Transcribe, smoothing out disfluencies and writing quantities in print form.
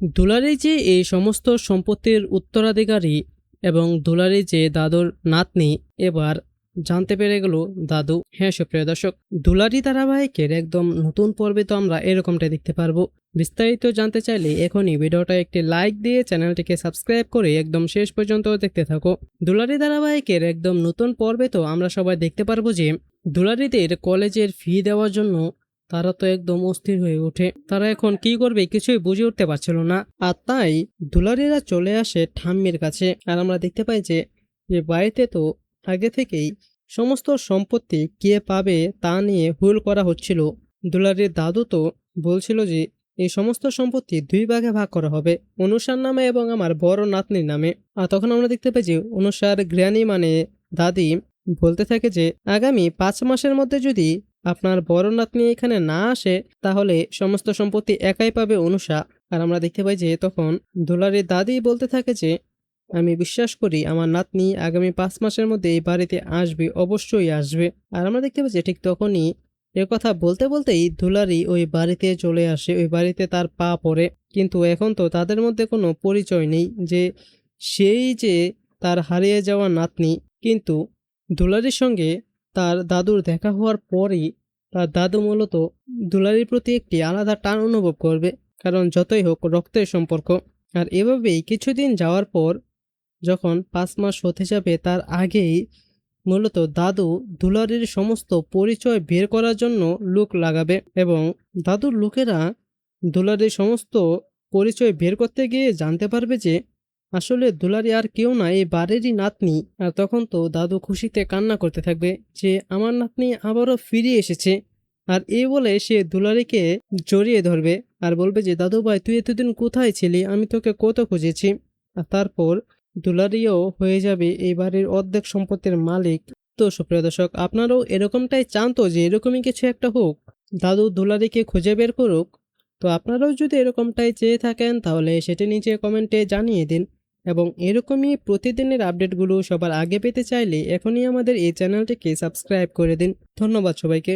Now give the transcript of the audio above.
দুলারি যে এই সমস্ত সম্পত্তির উত্তরাধিকারী এবং দুলারি যে দাদুর নাতনি, এবার জানতে পেরে গেল দাদু। হ্যাঁ সুপ্রিয় দর্শক, দুলারি ধারাবাহিকের একদম নতুন পর্বে তো আমরা এরকমটাই দেখতে পারবো। বিস্তারিত জানতে চাইলে এখনই ভিডিওটা একটি লাইক দিয়ে চ্যানেলটিকে সাবস্ক্রাইব করে একদম শেষ পর্যন্ত দেখতে থাকো। দুলারি ধারাবাহিকের একদম নতুন পর্বে তো আমরা সবাই দেখতে পারবো যে দুলারিদের কলেজের ফি দেওয়ার জন্য তারা তো একদম অস্থির হয়ে ওঠে। তারা এখন কি করবে কিছুই বুঝে উঠতে পারছিল না। আর তাই দুলারিরা চলে আসে ঠাম্মির কাছে। আর আমরা দেখতে পাই যে বাড়িতে তো আগে থেকেই সমস্ত সম্পত্তি কে পাবে তা নিয়ে হুল করা হচ্ছিল। দুলারির দাদু তো বলছিল যে এই সমস্ত সম্পত্তি 2 ভাগে ভাগ করা হবে, অনুষার নামে এবং আমার বড় নাতনির নামে। আর তখন আমরা দেখতে পাই যে অনুষার গ্র্যানি মানে দাদি বলতে থাকে যে আগামী 5 মাসের মধ্যে যদি আপনার বড় নাতনি এখানে না আসে তাহলে সমস্ত সম্পত্তি একাই পাবে অনুষা। আর আমরা দেখতে পাই যে তখন দুলারির দাদি বলতে থাকে যে আমি বিশ্বাস করি আমার নাতনি আগামী 5 মাসের মধ্যে এই বাড়িতে আসবে, অবশ্যই আসবে। আর আমরা দেখতে পাচ্ছি ঠিক তখনই এ কথা বলতে বলতেই দুলারি ওই বাড়িতে চলে আসে। ওই বাড়িতে তার পা পড়ে, কিন্তু এখন তো তাদের মধ্যে কোনো পরিচয় নেই যে সেই যে তার হারিয়ে যাওয়া নাতনি। কিন্তু দুলারির সঙ্গে তার দাদুর দেখা হওয়ার পরই তার দাদু মূলত দুলারির প্রতি একটি আলাদা টান অনুভব করবে, কারণ যতই হোক রক্তের সম্পর্ক। আর এভাবেই কিছুদিন যাওয়ার পর যখন 5 মাস হতে যাবে তার আগেই মূলত দাদু দুলারির সমস্ত পরিচয় বের করার জন্য লোক লাগাবে এবং দাদুর লোকেরা দুলারির সমস্ত পরিচয় বের করতে গিয়ে জানতে পারবে যে আসলে দুলারি আর কেউ না, এই বাড়িরই নাতনি। আর তখন তো দাদু খুশিতে কান্না করতে থাকবে যে আমার নাতনি আবারও ফিরে এসেছে। আর এই বলে সে দুলারিকে জড়িয়ে ধরবে আর বলবে যে দাদু ভাই তুই এতদিন কোথায় ছিলি, আমি তোকে কত খুঁজেছি। আর তারপর দুলারিও হয়ে যাবে এই বাড়ির অর্ধেক সম্পত্তির মালিক। তো সুপ্রিয় দর্শক, আপনারাও এরকমটাই চান তো যে এরকমই কিছু একটা হোক, দাদু দুলারিকে খুঁজে বের করুক? তো আপনারাও যদি এরকমটাই চেয়ে থাকেন তাহলে সেটি নিচে কমেন্টে জানিয়ে দিন। এবং এরকমই প্রতিদিনের আপডেটগুলো সবার আগে পেতে চাইলে এখনই আমাদের এই চ্যানেলটিকে সাবস্ক্রাইব করে দিন। ধন্যবাদ সবাইকে।